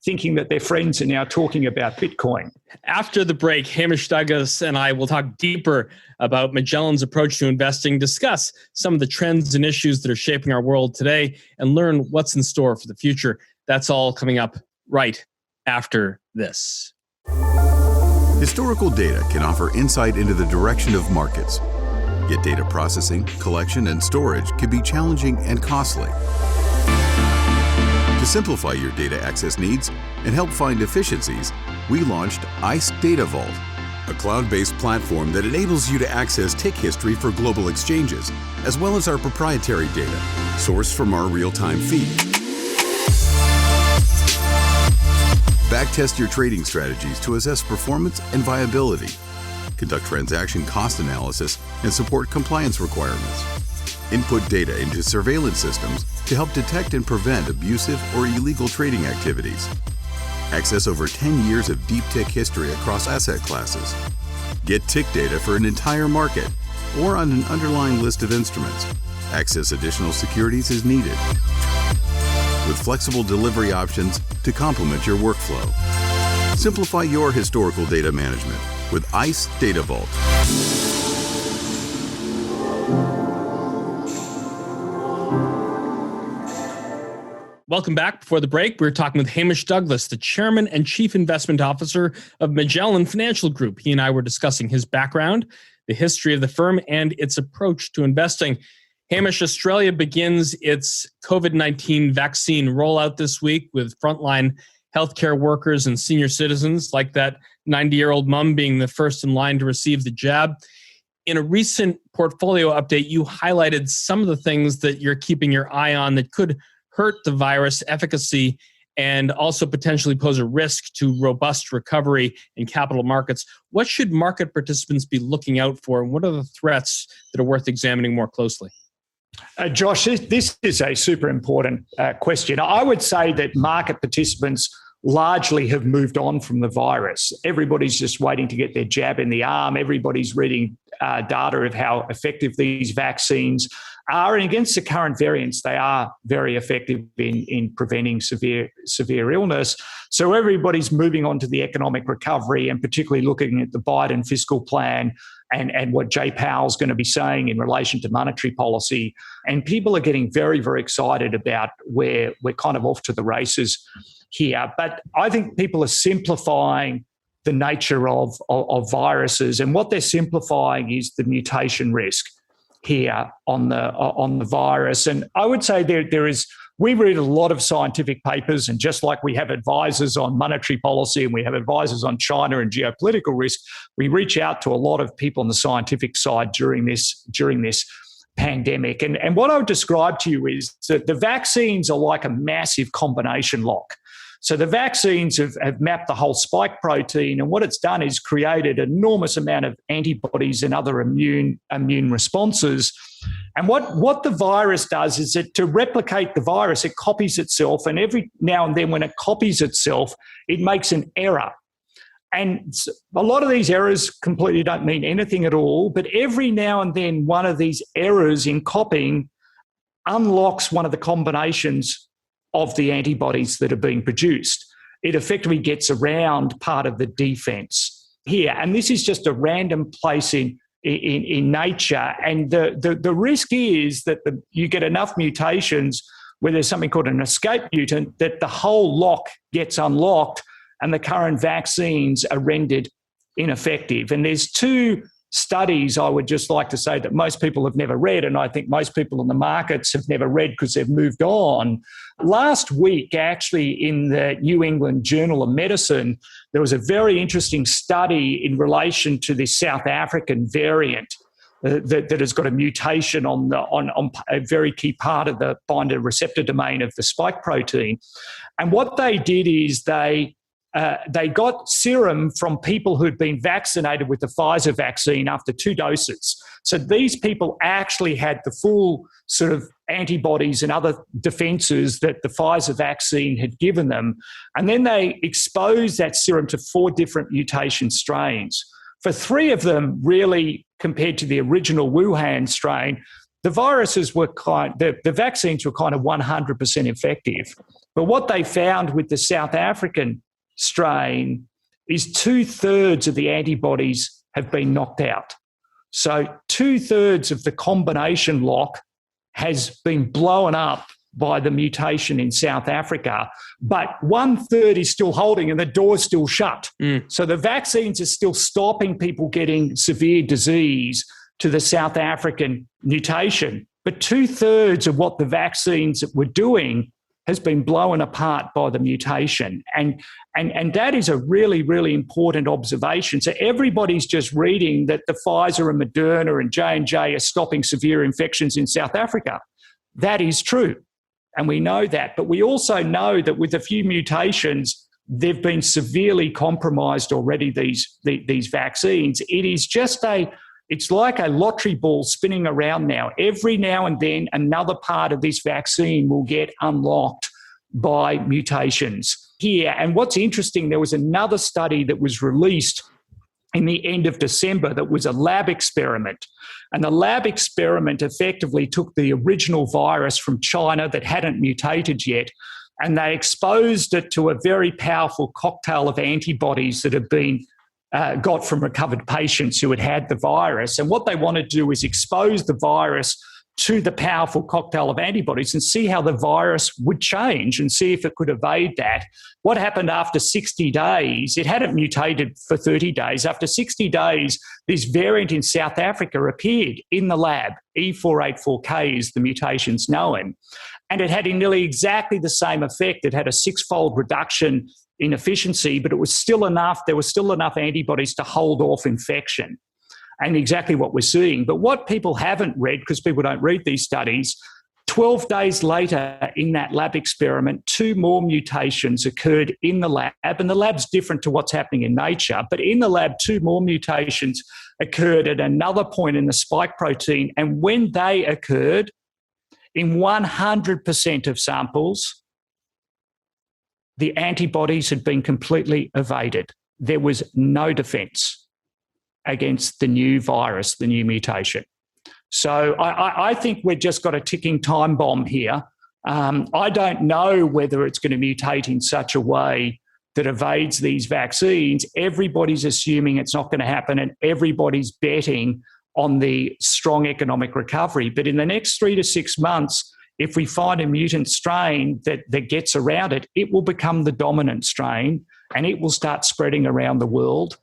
thinking that their friends are now talking about Bitcoin. After the break, Hamish Douglass and I will talk deeper about Magellan's approach to investing, discuss some of the trends and issues that are shaping our world today, and learn what's in store for the future. That's all coming up right after this. Historical data can offer insight into the direction of markets. Yet data processing, collection, and storage can be challenging and costly. To simplify your data access needs and help find efficiencies, we launched ICE Data Vault, a cloud-based platform that enables you to access tick history for global exchanges, as well as our proprietary data, sourced from our real-time feed. Backtest your trading strategies to assess performance and viability, conduct transaction cost analysis, and support compliance requirements. Input data into surveillance systems to help detect and prevent abusive or illegal trading activities. Access over 10 years of deep tick history across asset classes. Get tick data for an entire market or on an underlying list of instruments. Access additional securities as needed, with flexible delivery options to complement your workflow. Simplify your historical data management with ICE Data Vault. Welcome back. Before the break, we were talking with Hamish Douglass, the Chairman and Chief Investment Officer of Magellan Financial Group. He and I were discussing his background, the history of the firm, and its approach to investing. Hamish, Australia begins its COVID-19 vaccine rollout this week with frontline healthcare workers and senior citizens, like that 90-year-old mom being the first in line to receive the jab. In a recent portfolio update, you highlighted some of the things that you're keeping your eye on that could hurt the virus efficacy and also potentially pose a risk to robust recovery in capital markets. What should market participants be looking out for, and what are the threats that are worth examining more closely? Josh, this is a super important question. I would say that market participants largely have moved on from the virus. Everybody's just waiting to get their jab in the arm. Everybody's reading data of how effective these vaccines are. And against the current variants, they are very effective in preventing severe illness. So everybody's moving on to the economic recovery, and particularly looking at the Biden fiscal plan and what Jay Powell's going to be saying in relation to monetary policy. And people are getting very, very excited about where we're kind of off to the races here. But I think people are simplifying the nature of viruses. And what they're simplifying is the mutation risk. here on the virus. And I would say we read a lot of scientific papers, and just like we have advisors on monetary policy and we have advisors on China and geopolitical risk, we reach out to a lot of people on the scientific side during this pandemic. And what I would describe to you is that the vaccines are like a massive combination lock. So the vaccines have mapped the whole spike protein, and what it's done is created an enormous amount of antibodies and other immune responses. And what the virus does is that to replicate the virus, it copies itself, and every now and then when it copies itself, it makes an error. And a lot of these errors completely don't mean anything at all, but every now and then one of these errors in copying unlocks one of the combinations of the antibodies that are being produced. It effectively gets around part of the defense here. And this is just a random place in nature. And the risk is that you get enough mutations where there's something called an escape mutant, that the whole lock gets unlocked and the current vaccines are rendered ineffective. And there's two studies I would just like to say that most people have never read, and I think most people in the markets have never read because they've moved on. Last week, actually, in the New England Journal of Medicine, there was a very interesting study in relation to this South African variant that has got a mutation on a very key part of the binder receptor domain of the spike protein. And what they did is they got serum from people who'd been vaccinated with the Pfizer vaccine after 2 doses. So these people actually had the full sort of antibodies and other defenses that the Pfizer vaccine had given them. And then they exposed that serum to 4 different mutation strains. For 3 of them, really, compared to the original Wuhan strain, the viruses were the vaccines were kind of 100% effective. But what they found with the South African strain is 2/3 of the antibodies have been knocked out. So 2/3 of the combination lock has been blown up by the mutation in South Africa, but 1/3 is still holding and the door's still shut. So the vaccines are still stopping people getting severe disease to the South African mutation. But 2/3 of what the vaccines were doing has been blown apart by the mutation. And that is a really, really important observation. So everybody's just reading that the Pfizer and Moderna and J&J are stopping severe infections in South Africa. That is true. And we know that. But we also know that with a few mutations, they've been severely compromised already, these vaccines. It's like a lottery ball spinning around now. Every now and then, another part of this vaccine will get unlocked by mutations here. And what's interesting, there was another study that was released in the end of December that was a lab experiment. And the lab experiment effectively took the original virus from China that hadn't mutated yet, and they exposed it to a very powerful cocktail of antibodies that had been got from recovered patients who had the virus. And what they wanted to do is expose the virus to the powerful cocktail of antibodies and see how the virus would change and see if it could evade that. What happened after 60 days? It hadn't mutated for 30 days. After 60 days, this variant in South Africa appeared in the lab. E484K is the mutation's known. And it had nearly exactly the same effect. It had a 6-fold reduction in efficiency, but it was still enough. There was still enough antibodies to hold off infection, and exactly what we're seeing. But what people haven't read, because people don't read these studies, 12 days later in that lab experiment, 2 more mutations occurred in the lab, and the lab's different to what's happening in nature. But in the lab, 2 more mutations occurred at another point in the spike protein, and when they occurred, in 100% of samples, the antibodies had been completely evaded. There was no defense against the new virus, the new mutation. So I think we've just got a ticking time bomb here. I don't know whether it's going to mutate in such a way that evades these vaccines. Everybody's assuming it's not going to happen, and everybody's betting on the strong economic recovery. But in the next 3 to 6 months, if we find a mutant strain that gets around it, it will become the dominant strain and it will start spreading around the world.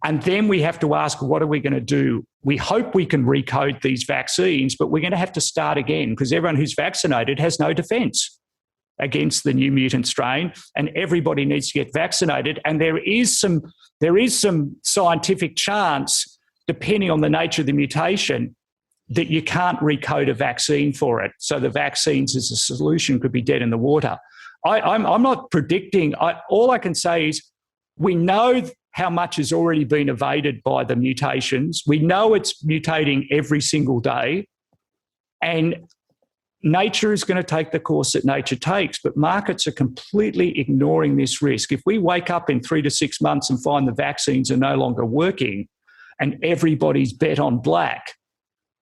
And then we have to ask, what are we going to do? We hope we can recode these vaccines, but we're going to have to start again because everyone who's vaccinated has no defense against the new mutant strain, and everybody needs to get vaccinated. And there is some scientific chance, depending on the nature of the mutation, that you can't recode a vaccine for it. So the vaccines as a solution could be dead in the water. I'm not predicting. All I can say is we know how much has already been evaded by the mutations. We know it's mutating every single day. And nature is going to take the course that nature takes, but markets are completely ignoring this risk. If we wake up in 3 to 6 months and find the vaccines are no longer working and everybody's bet on black,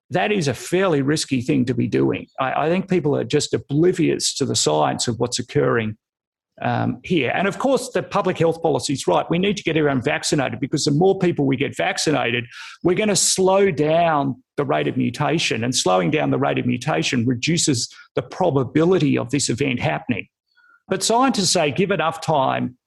that is a fairly risky thing to be doing. I think people are just oblivious to the science of what's occurring here. And of course, the public health policy is right. We need to get everyone vaccinated because the more people we get vaccinated, we're going to slow down the rate of mutation. And slowing down the rate of mutation reduces the probability of this event happening. But scientists say give enough time,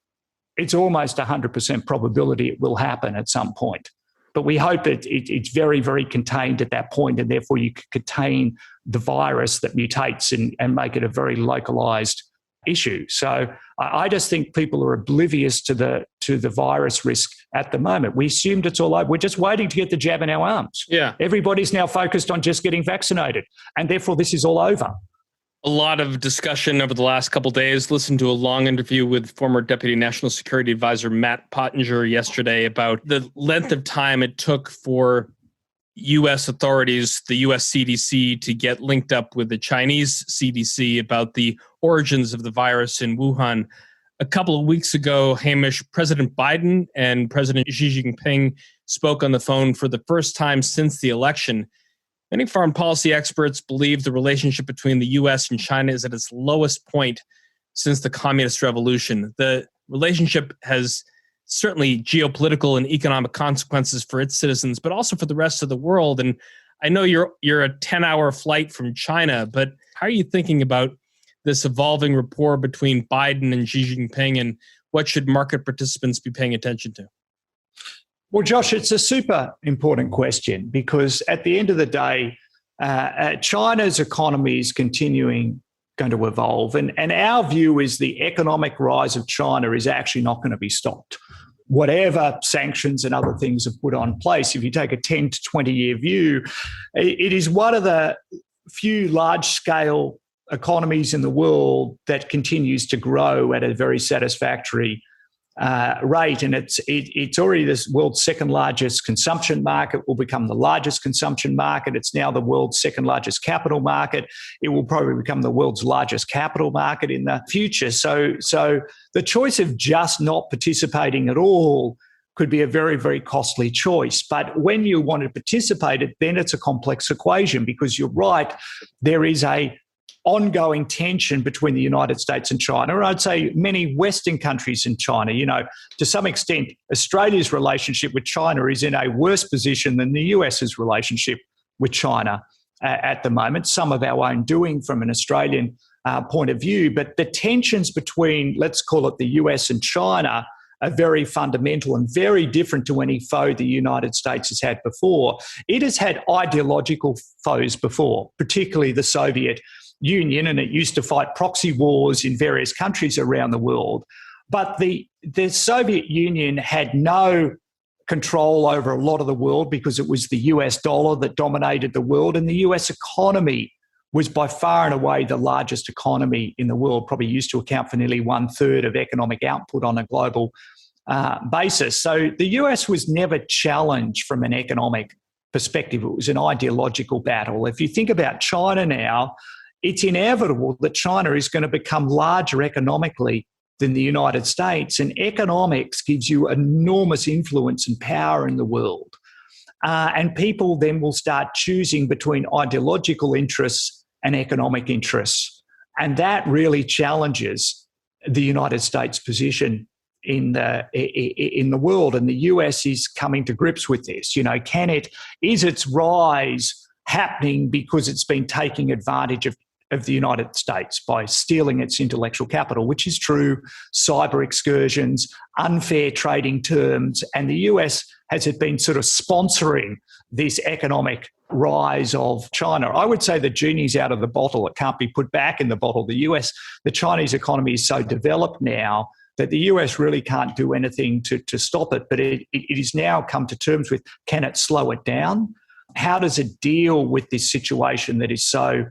it's almost 100% probability it will happen at some point. But we hope that it's very, very contained at that point, and therefore you can contain the virus that mutates and make it a very localized issue. So I just think people are oblivious to the virus risk at the moment. We assumed it's all over. We're just waiting to get the jab in our arms. Yeah. Everybody's now focused on just getting vaccinated, and therefore this is all over. A lot of discussion over the last couple of days. Listened to a long interview with former Deputy National Security Advisor Matt Pottinger yesterday about the length of time it took for U.S. authorities, the U.S. CDC, to get linked up with the Chinese CDC about the origins of the virus in Wuhan. A couple of weeks ago, Hamish, President Biden and President Xi Jinping spoke on the phone for the first time since the election. Many foreign policy experts believe the relationship between the U.S. and China is at its lowest point since the Communist Revolution. The relationship has certainly geopolitical and economic consequences for its citizens, but also for the rest of the world. And I know you're a 10-hour flight from China, but how are you thinking about this evolving rapport between Biden and Xi Jinping, and what should market participants be paying attention to? Well, Josh, it's a super important question because at the end of the day, China's economy is going to evolve. And our view is the economic rise of China is actually not going to be stopped. Whatever sanctions and other things are put on place, if you take a 10 to 20-year view, it is one of the few large-scale economies in the world that continues to grow at a very satisfactory rate, and it's already this world's second largest consumption market. Will become the largest consumption market. It's now the world's second largest capital market. It will probably become the world's largest capital market in the future. So the choice of just not participating at all could be a very, very costly choice. But when you want to participate, then it's a complex equation because you're right, there is a ongoing tension between the United States and China, or I'd say many Western countries and China. You know, to some extent, Australia's relationship with China is in a worse position than the US's relationship with China at the moment. Some of our own doing from an Australian point of view, but the tensions between, let's call it the US and China, are very fundamental and very different to any foe the United States has had before. It has had ideological foes before, particularly the Soviet Union, and it used to fight proxy wars in various countries around the world. But the Soviet Union had no control over a lot of the world because it was the US dollar that dominated the world, and the US economy was by far and away the largest economy in the world, probably used to account for nearly 1/3 of economic output on a global basis. So the US was never challenged from an economic perspective. It was an ideological battle. If you think about China now, it's inevitable that China is going to become larger economically than the United States, and economics gives you enormous influence and power in the world. And people then will start choosing between ideological interests and economic interests. And that really challenges the United States' position in the world. And the US is coming to grips with this. You know, is its rise happening because it's been taking advantage of of the United States by stealing its intellectual capital, which is true, cyber excursions, unfair trading terms, and the US has been sort of sponsoring this economic rise of China. I would say the genie's out of the bottle. It can't be put back in the bottle. The Chinese economy is so developed now that the US really can't do anything to stop it, but it is now come to terms with, can it slow it down? How does it deal with this situation that is so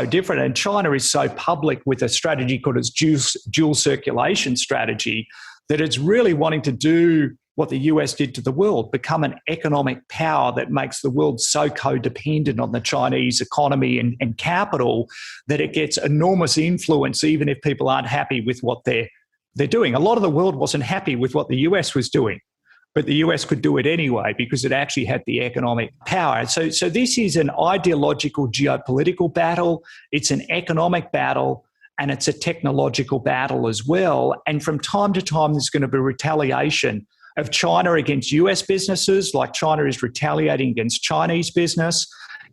different? And China is so public with a strategy called its dual circulation strategy that it's really wanting to do what the US did to the world, become an economic power that makes the world so codependent on the Chinese economy and capital that it gets enormous influence even if people aren't happy with what they're doing. A lot of the world wasn't happy with what the US was doing, but the US could do it anyway because it actually had the economic power. So this is an ideological geopolitical battle. It's an economic battle, and it's a technological battle as well. And from time to time, there's going to be retaliation of China against US businesses, like China is retaliating against Chinese business.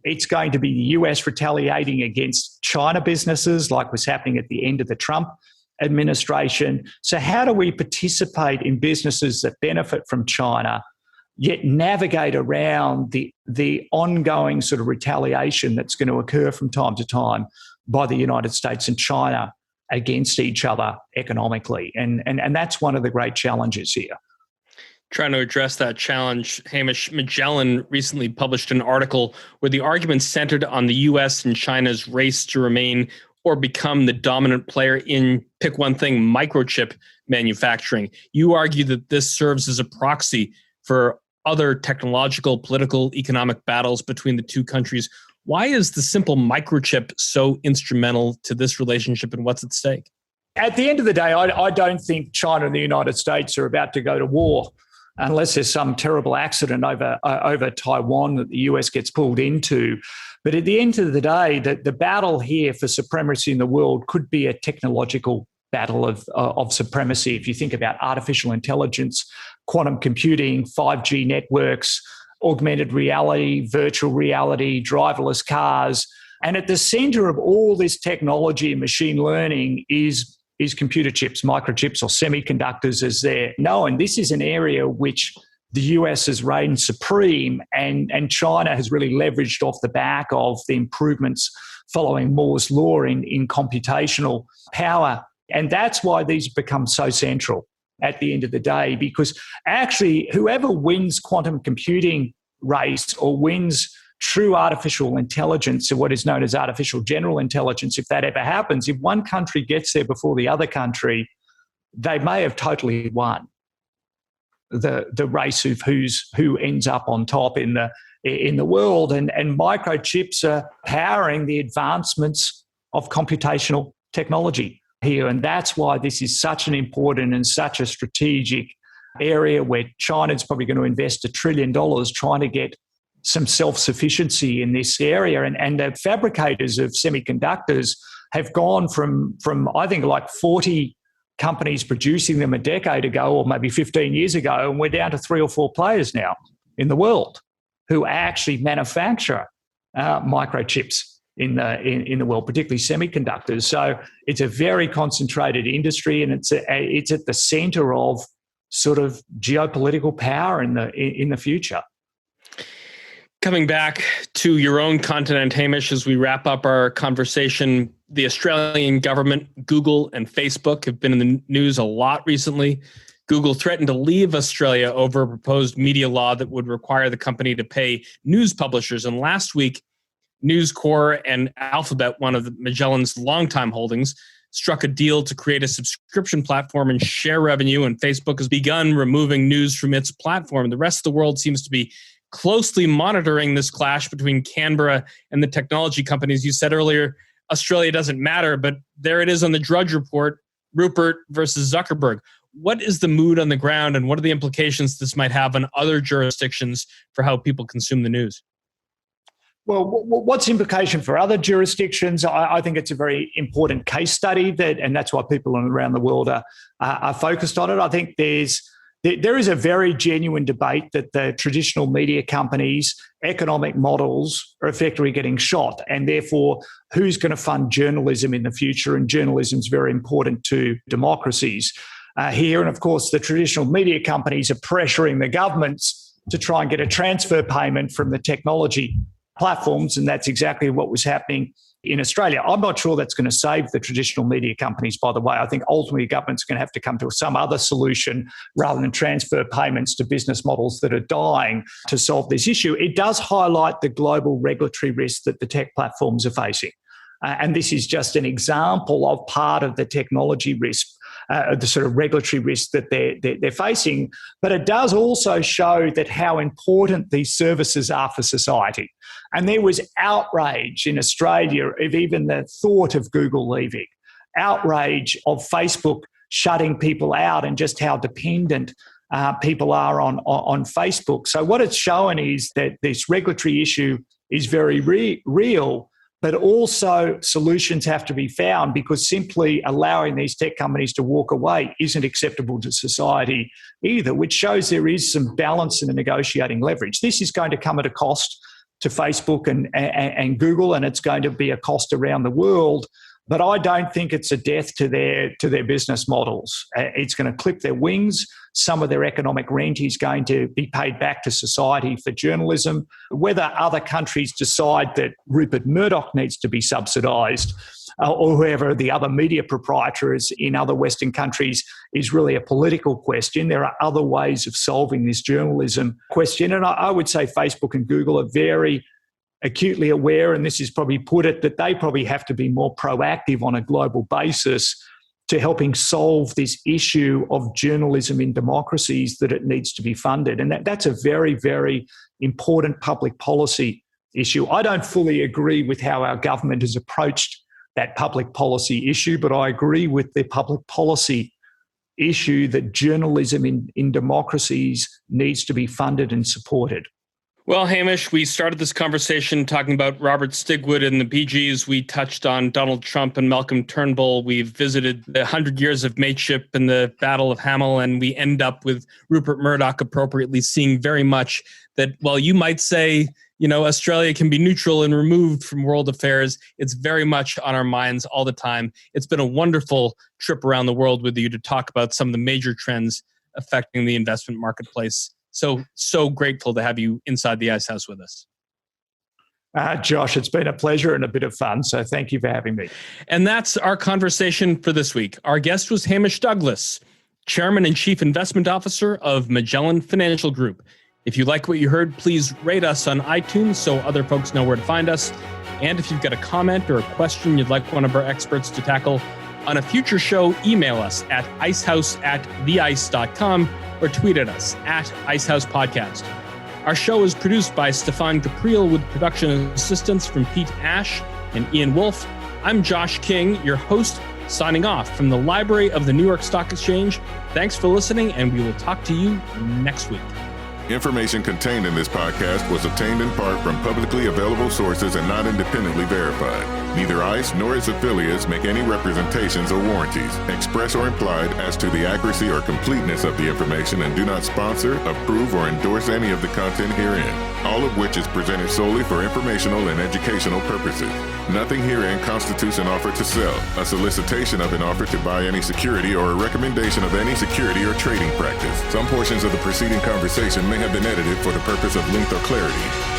It's going to be the US retaliating against China businesses, like was happening at the end of the Trump administration. So how do we participate in businesses that benefit from China, yet navigate around the ongoing sort of retaliation that's going to occur from time to time by the United States and China against each other economically? And that's one of the great challenges here. Trying to address that challenge, Hamish, Magellan recently published an article where the argument centered on the US and China's race to remain or become the dominant player in, pick one thing, microchip manufacturing. You argue that this serves as a proxy for other technological, political, economic battles between the two countries. Why is the simple microchip so instrumental to this relationship, and what's at stake? At the end of the day, I don't think China and the United States are about to go to war unless there's some terrible accident over Taiwan that the US gets pulled into. But at the end of the day, the battle here for supremacy in the world could be a technological battle of supremacy. If you think about artificial intelligence, quantum computing, 5G networks, augmented reality, virtual reality, driverless cars. And at the center of all this technology and machine learning is computer chips, microchips, or semiconductors as they're known. This is an area which the US has reigned supreme, and China has really leveraged off the back of the improvements following Moore's law in computational power. And that's why these become so central at the end of the day, because actually whoever wins quantum computing race or wins true artificial intelligence, or what is known as artificial general intelligence, if that ever happens, if one country gets there before the other country, they may have totally won the race of who ends up on top in the world. And microchips are powering the advancements of computational technology here. And that's why this is such an important and such a strategic area where China's probably going to invest $1 trillion trying to get some self-sufficiency in this area. And the fabricators of semiconductors have gone from I think like 40 companies producing them a decade ago or maybe 15 years ago, and we're down to 3 or 4 players now in the world who actually manufacture microchips in the world, particularly semiconductors. So it's a very concentrated industry, and it's at the center of sort of geopolitical power in the future. Coming back to your own continent, Hamish, as we wrap up our conversation, the Australian government, Google and Facebook have been in the news a lot recently. Google threatened to leave Australia over a proposed media law that would require the company to pay news publishers. And last week, News Corp and Alphabet, one of the Magellan's longtime holdings, struck a deal to create a subscription platform and share revenue, and Facebook has begun removing news from its platform. The rest of the world seems to be closely monitoring this clash between Canberra and the technology companies. You said earlier, Australia doesn't matter, but there it is on the Drudge Report, Rupert versus Zuckerberg. What is the mood on the ground, and what are the implications this might have on other jurisdictions for how people consume the news? Well, what's the implication for other jurisdictions? I think it's a very important case study, and that's why people around the world are focused on it. I think there's there is a very genuine debate that the traditional media companies' economic models are effectively getting shot, and therefore who's going to fund journalism in the future? And journalism is very important to democracies here. And of course, the traditional media companies are pressuring the governments to try and get a transfer payment from the technology platforms, and that's exactly what was happening in Australia. I'm not sure that's going to save the traditional media companies, by the way. I think ultimately government's going to have to come to some other solution rather than transfer payments to business models that are dying to solve this issue. It does highlight the global regulatory risk that the tech platforms are facing. And this is just an example of part of the technology risk, the sort of regulatory risk that they're facing. But it does also show that how important these services are for society. And there was outrage in Australia of even the thought of Google leaving, outrage of Facebook shutting people out, and just how dependent people are on Facebook. So what it's shown is that this regulatory issue is very real, but also solutions have to be found, because simply allowing these tech companies to walk away isn't acceptable to society either, which shows there is some balance in the negotiating leverage. This is going to come at a cost to Facebook and Google, and it's going to be a cost around the world. But I don't think it's a death to their business models. It's going to clip their wings. Some of their economic rent is going to be paid back to society for journalism. Whether other countries decide that Rupert Murdoch needs to be subsidised, or whoever the other media proprietor is in other Western countries, is really a political question. There are other ways of solving this journalism question. And I would say Facebook and Google are very acutely aware, and this is probably put it, that they probably have to be more proactive on a global basis to helping solve this issue of journalism in democracies, that it needs to be funded. And that's a very, very important public policy issue. I don't fully agree with how our government has approached that public policy issue, but I agree with the public policy issue that journalism in democracies needs to be funded and supported. Well, Hamish, we started this conversation talking about Robert Stigwood and the Bee Gees. We touched on Donald Trump and Malcolm Turnbull. We've visited the 100 years of mateship and the Battle of Hamel, and we end up with Rupert Murdoch appropriately seeing very much that, while you might say, Australia can be neutral and removed from world affairs, it's very much on our minds all the time. It's been a wonderful trip around the world with you to talk about some of the major trends affecting the investment marketplace. So grateful to have you inside the Ice House with us. Josh, it's been a pleasure and a bit of fun, so thank you for having me. And that's our conversation for this week. Our guest was Hamish Douglass, Chairman and Chief Investment Officer of Magellan Financial Group. If you like what you heard, please rate us on iTunes so other folks know where to find us. And if you've got a comment or a question you'd like one of our experts to tackle on a future show, email us at icehouse@theice.com or tweet at us at IceHousePodcast. Our show is produced by Stefan Capriel with production assistance from Pete Ash and Ian Wolfe. I'm Josh King, your host, signing off from the Library of the New York Stock Exchange. Thanks for listening, and we will talk to you next week. Information contained in this podcast was obtained in part from publicly available sources and not independently verified. Neither ICE nor its affiliates make any representations or warranties, express or implied, as to the accuracy or completeness of the information, and do not sponsor, approve, or endorse any of the content herein, all of which is presented solely for informational and educational purposes. Nothing herein constitutes an offer to sell, a solicitation of an offer to buy any security, or a recommendation of any security or trading practice. Some portions of the preceding conversation may have been edited for the purpose of length or clarity.